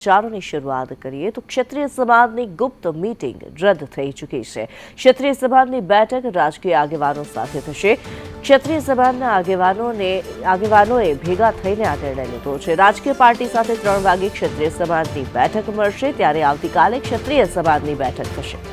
ચારોની શરૂઆત કરીએ તો ક્ષત્રિય સમાજની ગુપ્ત મીટિંગ રદ થઈ ચૂકી છે। ક્ષત્રિય સમાજની બેઠક રાજકીય આગેવાનો સાથે થશે। ક્ષત્રિય સમાજના આગેવાનોએ ભેગા થઈને આ નિર્ણય લીધો છે। રાજકીય પાર્ટી સાથે 3 વાગે ક્ષત્રિય સમાજની બેઠક મળશે, ત્યારે આવતીકાલે ક્ષત્રિય સમાજની બેઠક થશે।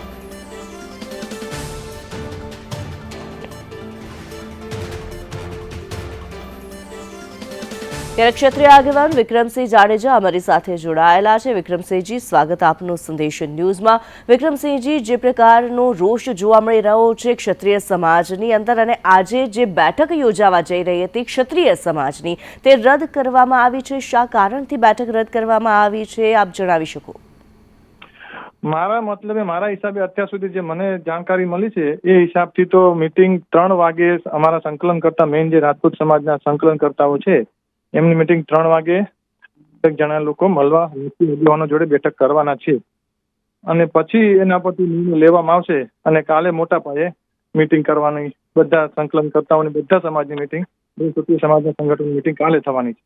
ત્યારે ક્ષત્રિય આગેવાન વિક્રમસિંહ જાડેજા અમારી સાથે જોડાયેલા છે। વિક્રમસિંહજી, સ્વાગત આપનું સંદેશ ન્યૂઝમાં। વિક્રમસિંહજી, જે પ્રકારનો રોષ જોવા મળી રહ્યો છે ક્ષત્રિય સમાજની અંદર અને આજે જે બેઠક યોજાવા જઈ રહી હતી ક્ષત્રિય સમાજની, તે રદ કરવામાં આવી છે। શા કારણથી બેઠક રદ કરવામાં આવી છે, આપ જણાવી શકો? મારા હિસાબે અત્યાર સુધી જે મને જાણકારી મળી છે એ હિસાબથી તો મીટિંગ 3 વાગે અમારા સંકલન કરતા મેઇન જે રાજપૂત સમાજના સંકલન કરતાઓ છે એમની મીટિંગ 3 વાગે એક જણા લોકો મળવા આગેવાનો જોડે બેઠક કરવાના છે અને પછી એના પરથી નિર્ણય લેવામાં આવશે અને કાલે મોટા પાયે મીટિંગ કરવાની, બધા સંકલન કરતાઓની બધા સમાજની મીટિંગ, ક્ષત્રિય સમાજના સંગઠનની મીટિંગ કાલે થવાની છે।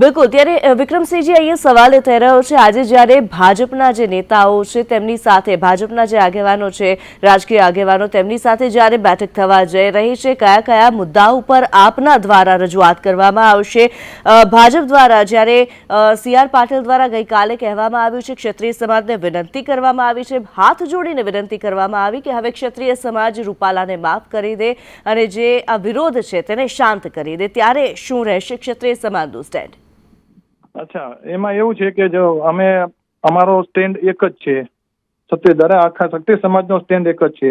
બિલકુલ, ત્યારે વિક્રમસિંહજી, અહીંયા સવાલ એ થઈ રહ્યો છે, આજે જ્યારે ભાજપના જે નેતાઓ છે તેમની સાથે, ભાજપના જે આગેવાનો છે, રાજકીય આગેવાનો, તેમની સાથે જ્યારે બેઠક થવા જઈ રહી છે, કયા કયા મુદ્દાઓ પર આપના દ્વારા રજૂઆત કરવામાં આવશે? ભાજપ દ્વારા જ્યારે CR પાટીલ દ્વારા ગઈકાલે કહેવામાં આવ્યું છે, ક્ષત્રિય સમાજને વિનંતી કરવામાં આવી છે, હાથ જોડીને વિનંતી કરવામાં આવી કે હવે ક્ષત્રિય સમાજ રૂપાલાને માફ કરી દે અને જે આ વિરોધ છે તેને શાંત કરી દે, ત્યારે શું રહેશે ક્ષત્રિય સમાજનું સ્ટેન્ડ? અચ્છા, એમાં એવું છે કે જો અમારો સ્ટેન્ડ એક જ છે, આખા ક્ષત્રિય સમાજનો સ્ટેન્ડ એક જ છે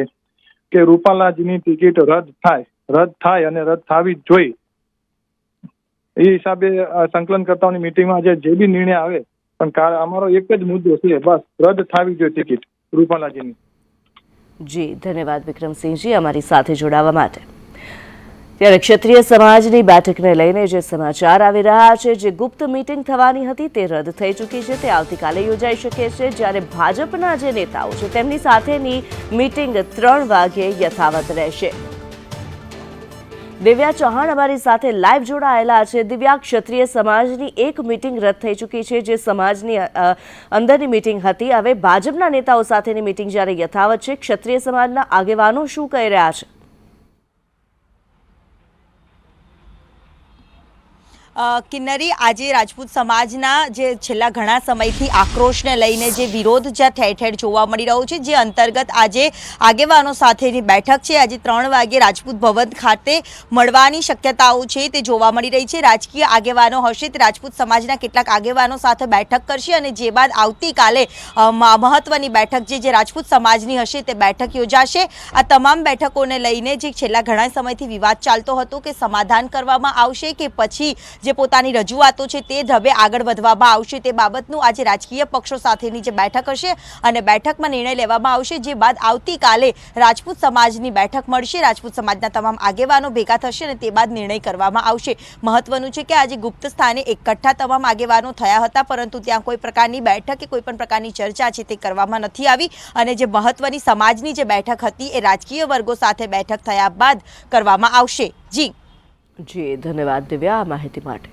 કે રૂપાલાજીની ટિકિટ રદ થાય અને રદ થવી જ જોઈએ। એ હિસાબે સંકલન કરતાઓની મીટિંગમાં જે બી નિર્ણય આવે, પણ અમારો એક જ મુદ્દો છે, બસ રદ થવી જોઈએ ટિકિટ રૂપાલાજીની। જી, ધન્યવાદ વિક્રમસિંહજી અમારી સાથે જોડાવા માટે। ત્યારે ક્ષત્રિય સમાજની બેઠકને લઈને જે સમાચાર આવી રહ્યા છે, જે ગુપ્ત મીટિંગ થવાની હતી તે રદ થઈ ચૂકી છે, તે આવતીકાલે યોજાઈ શકે છે, જ્યારે ભાજપના જે નેતાઓ છે તેમની સાથેની મીટિંગ 3 વાગે યથાવત રહેશે। દિવ્યા ચૌહાણ અમારી સાથે લાઈવ જોડાયેલા છે। દિવ્યા, ક્ષત્રિય સમાજની એક મીટિંગ રદ થઈ ચૂકી છે, જે સમાજની અંદરની મીટિંગ હતી, હવે ભાજપના નેતાઓ સાથેની મીટિંગ જ્યારે યથાવત છે, ક્ષત્રિય સમાજના આગેવાનો શું કહી રહ્યા છે? કિન્નરી, આજે રાજપૂત સમાજના જે છેલ્લા ઘણા સમયથી આક્રોશને લઈને જે વિરોધ જ્યાં ઠેર ઠેર જોવા મળી રહ્યો છે, જે અંતર્ગત આજે આગેવાનો સાથેની બેઠક છે, આજે 3 વાગે રાજપૂત ભવન ખાતે મળવાની શક્યતાઓ છે તે જોવા મળી રહી છે। રાજકીય આગેવાનો હશે તે રાજપૂત સમાજના કેટલાક આગેવાનો સાથે બેઠક કરશે અને જે બાદ આવતીકાલે મહત્વની બેઠક જે રાજપૂત સમાજની હશે તે બેઠક યોજાશે। આ તમામ બેઠકોને લઈને જે છેલ્લા ઘણા સમયથી વિવાદ ચાલતો હતો કે સમાધાન કરવામાં આવશે કે પછી જે પોતાની રજૂઆતો છે તે ઢબે આગળ વધવામાં આવશે, તે બાબતનું આજે રાજકીય પક્ષો સાથેની જે બેઠક હશે અને બેઠકમાં નિર્ણય લેવામાં આવશે, જે બાદ આવતીકાલે રાજપૂત સમાજની બેઠક મળશે, રાજપૂત સમાજના તમામ આગેવાનો ભેગા થશે અને તે બાદ નિર્ણય કરવામાં આવશે। મહત્વનું છે કે આજે ગુપ્ત સ્થાને એકઠા તમામ આગેવાનો થયા હતા, પરંતુ ત્યાં કોઈ પ્રકારની બેઠક કે કોઈ પણ પ્રકારની ચર્ચા છે તે કરવામાં નથી આવી અને જે મહત્વની સમાજની જે બેઠક હતી એ રાજકીય વર્ગો સાથે બેઠક થયા બાદ કરવામાં આવશે। જી, ધન્યવાદ દિવ્યા આ માહિતી માટે।